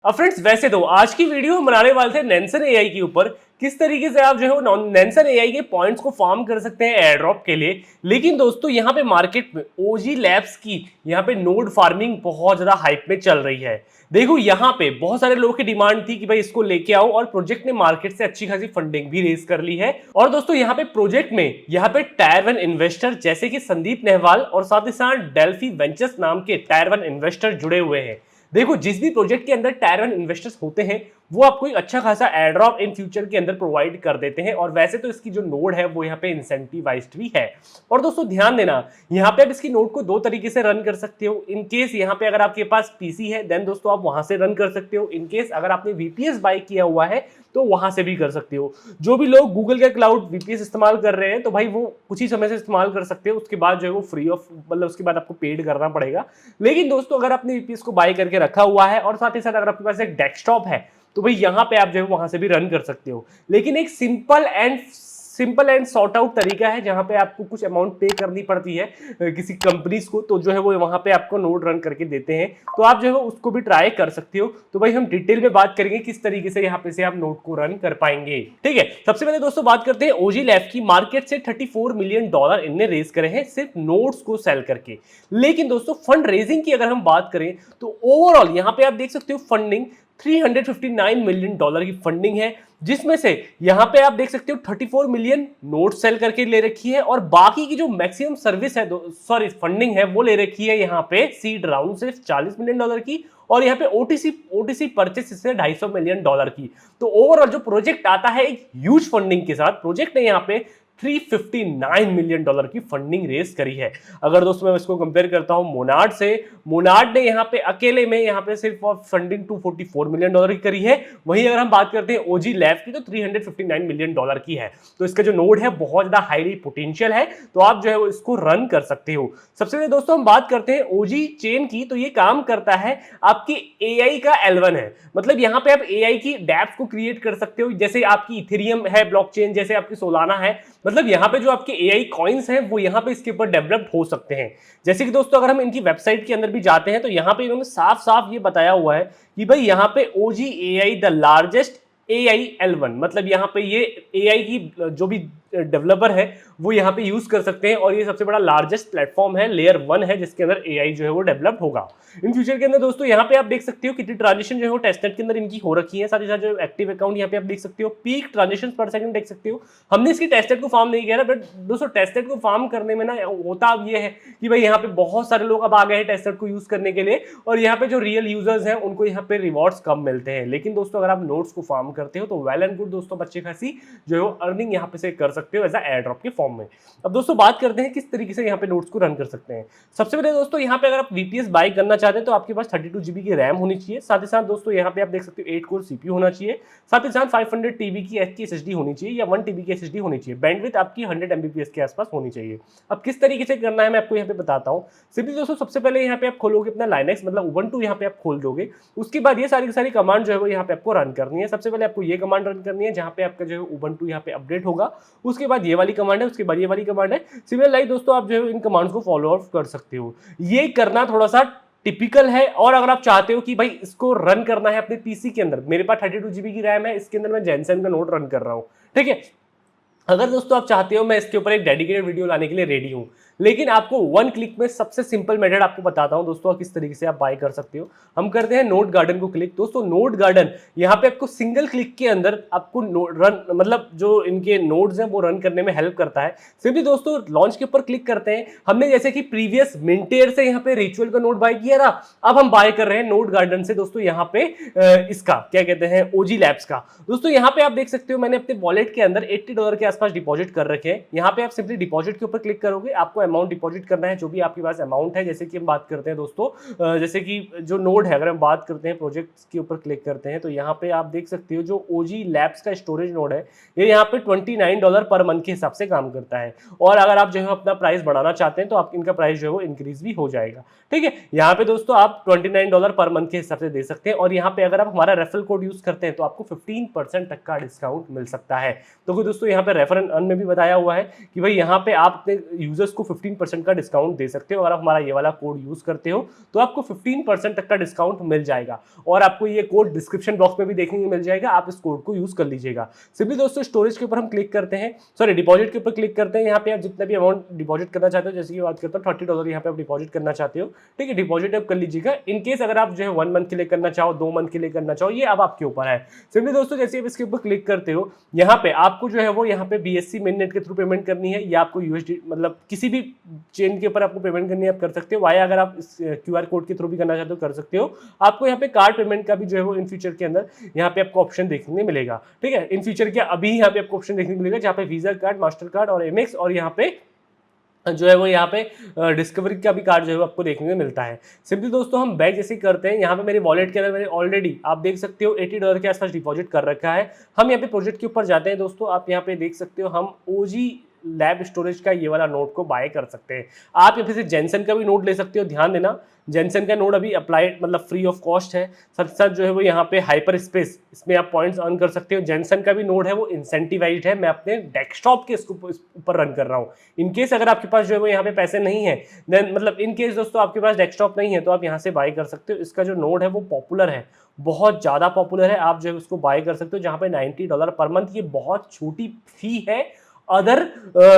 अब फ्रेंड्स वैसे तो आज की वीडियो हम बनाने वाले थे नेंसन एआई के ऊपर, किस तरीके से आप जो है नेंसन एआई के पॉइंट्स को फार्म कर सकते हैं एयर ड्रॉप के लिए। लेकिन दोस्तों यहाँ पे मार्केट में ओजी लैब्स की यहाँ पे नोड फार्मिंग बहुत ज्यादा हाइप में चल रही है। देखो यहाँ पे बहुत सारे लोगों की डिमांड थी कि भाई इसको लेके आओ, और प्रोजेक्ट ने मार्केट से अच्छी खासी फंडिंग भी रेज कर ली है। और दोस्तों यहाँ पे प्रोजेक्ट में यहाँ पे टायर 1 इन्वेस्टर जैसे कि संदीप नेहवाल और साथ ही साथ डेल्फी वेंचर्स नाम के टायर 1 इन्वेस्टर जुड़े हुए हैं। देखो जिस भी प्रोजेक्ट के अंदर टायर 1 इन्वेस्टर्स होते हैं वो आपको एक अच्छा खासा एयर ड्रॉप इन फ्यूचर के अंदर प्रोवाइड कर देते हैं। और वैसे तो इसकी जो नोड है वो यहाँ पे इंसेंटिवाइज्ड भी है। और दोस्तों ध्यान देना, यहाँ पे आप इसकी नोड को दो तरीके से रन कर सकते हो। इन केस यहाँ पे अगर आपके पास पीसी है देन दोस्तों आप वहां से रन कर सकते हो। इन केस अगर आपने वीपीएस बाय किया हुआ है तो वहां से भी कर सकते हो। जो भी लोग गूगल का क्लाउड वीपीएस इस्तेमाल कर रहे हैं तो भाई वो कुछ ही समय से इस्तेमाल कर सकते हो, उसके बाद जो है वो फ्री ऑफ मतलब उसके बाद आपको पेड करना पड़ेगा। लेकिन दोस्तों अगर आपने वीपीएस को बाय करके रखा हुआ है और साथ ही साथ अगर आपके पास एक डेस्कटॉप है तो भाई यहाँ पे आप जो है वहां से भी रन कर सकते हो। लेकिन एक सिंपल एंड सॉर्ट आउट तरीका है जहां पे आपको कुछ अमाउंट पे करनी पड़ती है किसी कंपनीज को, तो जो है वो वहां पे आपको नोड रन करके देते हैं। तो आप जो है उसको भी ट्राई कर सकते हो। तो भाई हम डिटेल में बात करेंगे किस तरीके से यहाँ पे से आप नोड को रन कर पाएंगे। ठीक है, सबसे पहले दोस्तों बात करते हैं ओजी लैब की। मार्केट से $34 मिलियन इनने रेज करे हैं सिर्फ नोड्स को सेल करके। लेकिन दोस्तों फंड रेजिंग की अगर हम बात करें तो ओवरऑल यहाँ पे आप देख सकते हो फंडिंग $359 मिलियन की फंडिंग है, जिसमें से यहां पे आप देख सकते हो 34 मिलियन नोट सेल करके ले रखी है और बाकी की जो मैक्सिमम सर्विस है फंडिंग है वो ले रखी है यहाँ पे सीड राउंड सिर्फ $40 मिलियन की, और यहाँ पे ओटीसी परचेस इससे $250 मिलियन की। तो ओवरऑल जो प्रोजेक्ट आता है एक ह्यूज फंडिंग के साथ, प्रोजेक्ट ने यहाँ पे $359 मिलियन की फंडिंग रेस करी है। अगर दोस्तों मैं इसको कंपेयर करता हूं मोनार्ड से, मोनार्ड ने यहाँ पे अकेले में यहाँ पे सिर्फ फंडिंग $244 मिलियन की करी है। वहीं अगर हम बात करते हैं ओजी लैब की तो $359 मिलियन की है। तो इसका जो नोड है बहुत ज्यादा हाईली पोटेंशियल है, तो आप जो है इसको रन कर सकते हो। सबसे पहले दोस्तों हम बात करते हैं ओजी चेन की, तो ये काम करता है आपकी एआई का L1 है। मतलब यहाँ पे आप एआई की डैप्स को क्रिएट कर सकते हो, जैसे आपकी इथेरियम है ब्लॉकचेन, जैसे आपकी सोलाना है। मतलब यहाँ पे जो आपके एआई कॉइन्स हैं वो यहाँ पे इसके ऊपर डेवलप्ड हो सकते हैं। जैसे कि दोस्तों अगर हम इनकी वेबसाइट के अंदर भी जाते हैं तो यहाँ पे इन्होंने साफ साफ ये बताया हुआ है कि भाई यहाँ पे OG AI the largest AI L1, मतलब यहाँ पे ये एआई की जो भी डेवलपर है वो यहाँ पे यूज कर सकते हैं, और ये सबसे बड़ा लार्जेस्ट प्लेटफॉर्म है, लेयर 1 है जिसके अंदर एआई जो है वो डेवलप होगा इन फ्यूचर के अंदर। दोस्तों यहाँ पे आप देख सकते हो कितनी ट्रांजेक्शन जो है वो टेस्टनेट के अंदर इनकी हो रखी है। साथ ही साथ जो एक्टिव अकाउंट यहाँ पे आप देख सकते हो, पीक ट्रांजेक्शन पर सेकंड देख सकते हो। हमने इसकी टेस्टनेट को फार्म नहीं किया ना, बट दोस्तों टेस्टनेट को फार्म करने में ना होता अब ये है कि भाई यहाँ पे बहुत सारे लोग अब आ गए हैं टेस्टनेट को यूज करने के लिए, और यहाँ पे जो रियल यूजर्स हैं उनको यहाँ पे रिवॉर्ड्स कम मिलते हैं। लेकिन दोस्तों अगर आप नोट्स को फार्म करते हो तो वेल एंड गुड दोस्तों, अच्छी खासी जो है वो अर्निंग यहाँ पे से कर सकते हो एज एयर ड्रॉप के फॉर्म में। अब दोस्तों बात करते हैं किस तरीके से यहाँ पे नोट्स को रन कर सकते हैं। सबसे पहले दोस्तों यहाँ पे अगर आप वीपीएस बाय करना चाहते हैं तो आपके पास 32 जीबी की रैम होनी चाहिए। साथ ही साथ दोस्तों यहाँ पे आप देख सकते हो 8 कोर सीपीयू होना चाहिए। साथ ही साथ 500 TB की एसएसडी होनी चाहिए या 1 TB की एसएसडी होनी चाहिए। बैंडविड्थ आपकी 100 MBPS के आसपास होनी चाहिए। अब किस तरीके से करना है मैं आपको यहाँ पे बताता हूँ। सिंपली दोस्तों सबसे पहले यहाँ पे आप खोलोगे अपना लाइनेक्स मतलब उबंटू, यहाँ पे आप खोल दोगे। उसके बाद ये सारी की सारी कमांड जो है वो यहाँ पे आपको रन करनी है। सबसे पहले आपको ये कमांड रन करनी है जहाँ पे आपका जो है उबंटू यहाँ पे अपडेट होगा। उसके बाद ये वाली कमांड है, उसके बाद ये वाली कमांड है। सिमिलर लाइक दोस्तों आप जो है इन कमांड्स को फॉलो अप कर सकते हो। ये करना थोड़ा सा टिपिकल है। और अगर आप चाहते हो कि भाई इसको रन करना है अपने पीसी के अंदर, मेरे पास 32 जीबी की रैम है, इसके अंदर मैं जेनसन का नोड रन कर रहा हूँ, ठीक है। अगर दोस्तों आप चाहते हो मैं इसके ऊपर एक डेडिकेटेड वीडियो लाने के लिए रेडी हूं, लेकिन आपको वन क्लिक में सबसे सिंपल मेथड आपको बताता हूं दोस्तों किस तरीके से आप बाय कर सकते हो। हम करते हैं नोड गार्डन को क्लिक। दोस्तों नोड गार्डन यहाँ पे आपको सिंगल क्लिक के अंदर आपको रन मतलब जो इनके नोड्स हैं वो रन करने में हेल्प करता है। सिंपली दोस्तों लॉन्च के ऊपर क्लिक करते हैं। हमने जैसे कि प्रीवियस मिनटेयर से यहाँ पे रिचुअल का नोड बाय किया था, अब हम बाय कर रहे हैं नोड गार्डन से दोस्तों यहाँ पे इसका क्या कहते हैं ओजी लैब्स का। दोस्तों यहाँ पे आप देख सकते हो मैंने अपने वॉलेट के अंदर $80 के आसपास डिपॉजिट कर रखे हैं। यहाँ पे आप सिंपली डिपॉजिट के ऊपर क्लिक करोगे, आपको अमाउंट डिपॉजिट करना है जो भी आपके पास अमाउंट है। जैसे कि हम बात करते हैं दोस्तों जैसे कि जो नोड है, अगर हम बात करते हैं प्रोजेक्ट्स के ऊपर क्लिक करते हैं तो यहाँ पे आप देख सकते हो जो ओजी लैब्स का स्टोरेज नोड है ये यहाँ पे $29 पर मंथ के हिसाब से काम करता है। और अगर आप जो है अपना प्राइस बढ़ाना चाहते हैं तो आप इनका प्राइस जो है वो इंक्रीज भी हो जाएगा, ठीक है। यहाँ पे दोस्तों आप $29 पर मंथ के हिसाब से दे सकते हैं। और यहाँ पे अगर आप हमारा रेफरल कोड यूज करते हैं तो आपको 15% तक का डिस्काउंट मिल सकता है। तो दोस्तों यहाँ पे रेफरल अर्न में भी बताया हुआ है कि भाई यहाँ पे आप अपने यूजर्स को 15% का डिस्काउंट दे सकते हो। अगर आप हमारा ये वाला कोड यूज करते हो तो आपको 15% तक का डिस्काउंट मिल जाएगा, और आपको ये कोड डिस्क्रिप्शन बॉक्स में भी देखने को मिल जाएगा, आप इस कोड को यूज कर लीजिएगा। सिंपली दोस्तों स्टोरेज के ऊपर हम क्लिक करते हैं, सॉरी डिपॉजिट के ऊपर क्लिक करते हैं। यहाँ पे आप जितना भी अमाउंट डिपॉजिट करना चाहते हो, जैसे कि बात करता हूँ $30 यहाँ पे आप डिपॉजिट करना चाहते हो, ठीक है, डिपॉजिट आप कर लीजिएगा। इन केस अगर आप जो है 1 मंथ के लिए करना चाहो, 2 मंथ के लिए करना चाहो, ये अब आपके ऊपर है। सिंपली दोस्तों जैसे आप इसके ऊपर क्लिक करते हो, यहाँ पे आपको जो है वो यहाँ पे BSC मेननेट के थ्रू पेमेंट करनी है, या आपको USD मतलब किसी भी चेन के ऊपर आपको पेमेंट करनी है, आप कर सकते हो। वाया अगर आप इस QR कोड के थ्रू भी करना चाहते हो कर सकते हो। आपको यहाँ पे कार्ड पेमेंट का भी जो है वो इन फ्यूचर के अंदर यहाँ पे आपको ऑप्शन देखने को मिलेगा, ठीक है। इन फ्यूचर के अभी यहाँ पे आपको ऑप्शन देखने को मिलेगा जहाँ पे वीजा कार्ड, मास्टर कार्ड और MX, और यहाँ पे जो है वो यहाँ पे डिस्कवरी का भी कार्ड जो है वो आपको देखने को मिलता है। सिंपली दोस्तों हम बैक जैसे करते हैं, यहाँ पे मेरे वॉलेट के अंदर मैंने ऑलरेडी आप देख सकते हो $80 के आसपास डिपॉजिट कर रखा है। हम यहाँ पे प्रोजेक्ट के ऊपर जाते हैं दोस्तों, आप यहाँ पे देख सकते हो हम OG लैब स्टोरेज का ये वाला नोड को बाय कर सकते हैं। आप यहाँ पे से जेनसन का भी नोड ले सकते हो। ध्यान देना जेनसन का नोड अभी अप्लाइड मतलब फ्री ऑफ कॉस्ट है, साथ साथ जो है वो यहाँ पे हाइपर स्पेस, इसमें आप पॉइंट्स अर्न कर सकते हो। जेनसन का भी नोड है वो इंसेंटिवाइज्ड है, मैं अपने डेस्कटॉप के इसको ऊपर रन कर रहा हूँ। इनकेस अगर आपके पास जो है वो यहाँ पे पैसे नहीं है, देन मतलब इनकेस दोस्तों आपके पास डेस्कटॉप नहीं है तो आप यहाँ से बाय कर सकते हो। इसका जो नोड है वो पॉपुलर है, बहुत ज़्यादा पॉपुलर है, आप जो है उसको बाय कर सकते हो, जहाँ पे $90 पर मंथ, ये बहुत छोटी फी है अदर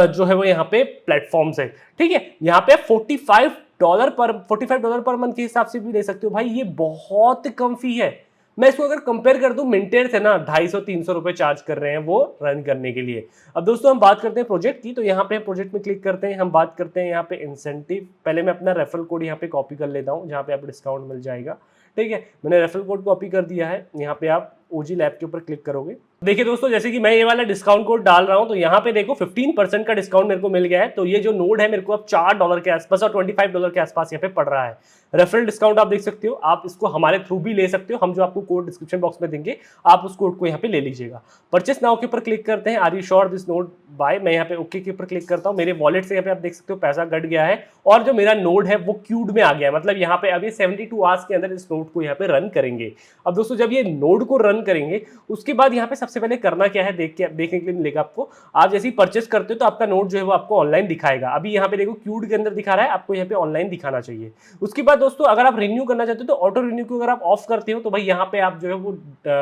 जो है वो यहाँ पे प्लेटफॉर्म्स है, ठीक है। यहाँ पे $45 पर मंथ के हिसाब से भी ले सकते हो। भाई ये बहुत कम फी है। मैं इसको अगर कंपेयर कर दूं मिंटेर से ना, 250-300 रुपए चार्ज कर रहे हैं वो रन करने के लिए। अब दोस्तों हम बात करते हैं प्रोजेक्ट की, तो यहाँ पे प्रोजेक्ट में क्लिक करते हैं, हम बात करते हैं यहाँ पे इंसेंटिव। पहले मैं अपना रेफरल कोड यहाँ पे कॉपी कर लेता हूँ, जहाँ पे आपको डिस्काउंट मिल जाएगा, ठीक है। मैंने रेफरल कोड कॉपी कर दिया है, यहाँ पे आप OG लैब के ऊपर क्लिक करोगे। देखिए दोस्तों जैसे कि मैं ये वाला डिस्काउंट कोड डाल रहा हूं, तो यहाँ पे देखो 15% का डिस्काउंट मेरे को मिल गया है। तो ये जो नोड है मेरे को अब $4 के आसपास और $25 के आसपास यहाँ पे पड़ रहा है। रेफरल डिस्काउंट आप देख सकते हो, आप इसको हमारे थ्रू भी ले सकते हो, हम जो आपको कोड डिस्क्रिप्शन बॉक्स में देंगे, आप उस कोड को यहाँ पे ले लीजिएगा। परचेस नाउ के ऊपर क्लिक करते हैं, are you sure this node by, मैं यहाँ पे ओके के ऊपर क्लिक करता हूँ। मेरे वॉलेट से यहाँ पे आप देख सकते हो पैसा कट गया है, और जो मेरा नोड है वो क्यूड में आ गया है, मतलब यहाँ पे अभी 72 आवर्स के अंदर इस नोड को यहाँ पे रन करेंगे। अब दोस्तों जब ये नोड को रन करेंगे उसके बाद यहाँ पे सबसे पहले करना क्या है देखने के लिए मिलेगा आपको। आप जैसे ही परचेस करते हो तो आपका नोट जो है वो आपको ऑनलाइन दिखाएगा। अभी यहाँ पे देखो क्यूड के अंदर दिखा रहा है, आपको यहाँ पे ऑनलाइन दिखाना चाहिए। उसके बाद दोस्तों अगर आप रिन्यू करना चाहते हो तो ऑटो रिन्यू को अगर आप ऑफ करते हो तो भाई यहाँ पे आप जो है वो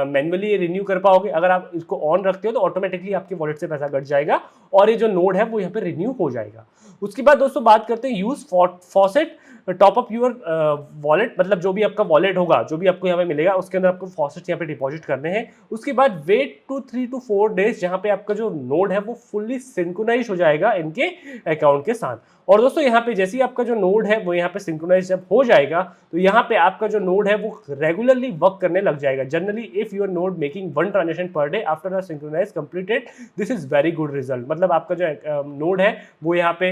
मैन्युअली रिन्यू कर पाओगे। अगर आप इसको ऑन रखते हो तो ऑटोमेटिकली आपके वॉलेट से पैसा कट जाएगा और ये जो नोड है वो यहाँ पे रिन्यू हो जाएगा। उसके बाद दोस्तों बात करते हैं use faucet top up your wallet, मतलब जो भी आपका वॉलेट होगा, जो भी आपको यहाँ पे मिलेगा उसके अंदर आपको फॉसेट यहाँ पे डिपॉजिट करने हैं। उसके बाद वेट 3 to 4 डेज, जहाँ पे आपका जो नोड है वो फुल्ली सिंक्रोनाइज हो जाएगा इनके अकाउंट के साथ। और दोस्तों यहाँ पे जैसे ही आपका जो नोड है वो यहाँ पे सिंक्रोनाइज जब हो जाएगा तो यहाँ पे आपका जो नोड है वो रेगुलरली वर्क करने लग जाएगा। Generally if your node making 1 transaction per day after the synchronize completed, this is very good result. मतलब आपका जो नोड है वो यहाँ पे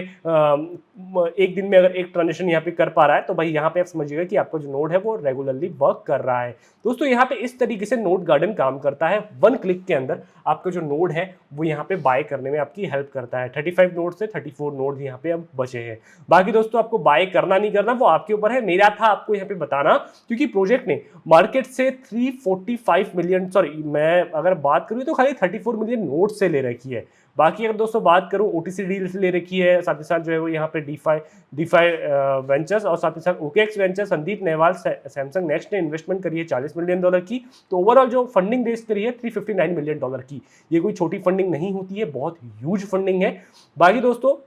एक दिन में अगर 1 ट्रांजेक्शन यहाँ पे कर पा रहा है तो भाई यहाँ पे आप समझिएगा कि आपका जो नोड है वो रेगुलरली वर्क कर रहा है। दोस्तों यहाँ पे इस तरीके से नोड गार्डन काम करता है। 1 क्लिक के अंदर आपका जो नोड है वो यहाँ पे बाय करने में आपकी हेल्प करता है। 35 नोड से 34 नोड यहाँ पे अब बचे हैं। बाकी दोस्तों आपको बाय करना नहीं करना वो आपके ऊपर है। मेरा था आपको यहाँ पे बताना, क्योंकि प्रोजेक्ट ने मार्केट से 345 मिलियन, सॉरी मैं अगर बात करूँ तो खाली 34 मिलियन नोड से ले रखी है। बाकी अगर दोस्तों बात करूं OTC डील से ले रखी है, साथ ही साथ जो है वो यहाँ पे डीफाई वेंचर्स और साथ ही साथ OKX venture, Sandeep Nehwal Samsung next ने इन्वेस्टमेंट करी है $40 मिलियन की। तो ओवरऑल जो फंडिंग रेस करी है $359 मिलियन की। ये कोई छोटी फंडिंग नहीं होती है, बहुत ह्यूज फंडिंग है। बाकी दोस्तों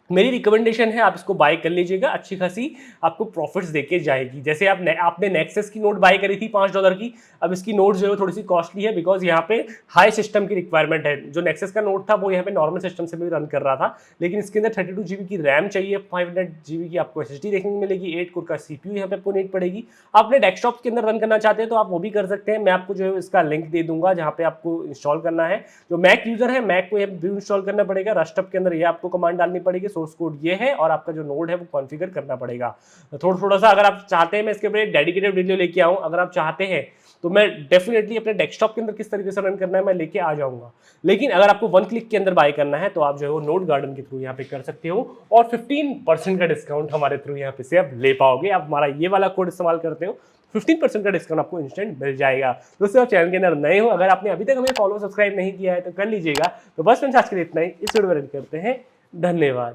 मेरी रिकमेंडेशन है आप इसको बाय कर लीजिएगा, अच्छी खासी आपको प्रॉफिट्स देके जाएगी। जैसे आपने नेक्सस की नोट बाय करी थी $5 की, अब इसकी नोट जो है थोड़ी सी कॉस्टली है बिकॉज यहाँ पे हाई सिस्टम की रिक्वायरमेंट है। जो नेक्सस का नोट था वो यहाँ पे नॉर्मल सिस्टम से भी रन कर रहा था, लेकिन इसके अंदर 32 GB की रैम चाहिए, 500 GB की आपको SSD देखने को मिलेगी, 8 कोर का CPU यहाँ पे आपको नीड पड़ेगी। आप अपने डेस्कटॉप के अंदर रन करना चाहते हैं तो आप वो भी कर सकते हैं। मैं आपको जो है इसका लिंक दे दूंगा जहाँ पे आपको इंस्टॉल करना है। जो मैक यूजर है मैक को भी इंस्टॉल करना पड़ेगा। रस्टअप के अंदर ये आपको कमांड डालनी पड़ेगी, सोर्स कोड ये है और आपका जो नोड है वो कॉन्फ़िगर करना पड़ेगा। थोड़ा सा अगर आप चाहते हैं मैं इसके ऊपर एक डेडिकेटेड वीडियो लेके आऊं, अगर आप चाहते हैं तो मैं डेफिनेटली अपने डेस्कटॉप के अंदर किस तरीके से रन करना है मैं लेके आ जाऊंगा। लेकिन अगर आपको 1 क्लिक के अंदर बाय करना है तो आप जो है वो नोड गार्डन के थ्रू यहाँ पे कर सकते हो और 15% का डिस्काउंट हमारे थ्रू यहाँ पे से आप ले पाओगे। आप हमारा ये वाला कोड इस्तेमाल करते हो 15% का डिस्काउंट आपको इंस्टेंट मिल जाएगा। दोस्तों आप चैनल के अंदर नए हो, अगर आपने अभी तक हमें फॉलो सब्सक्राइब नहीं किया है तो कर लीजिएगा। तो बस फ्रेंड्स आज के लिए इतना ही, इस वीडियो में रन करते हैं। धन्यवाद।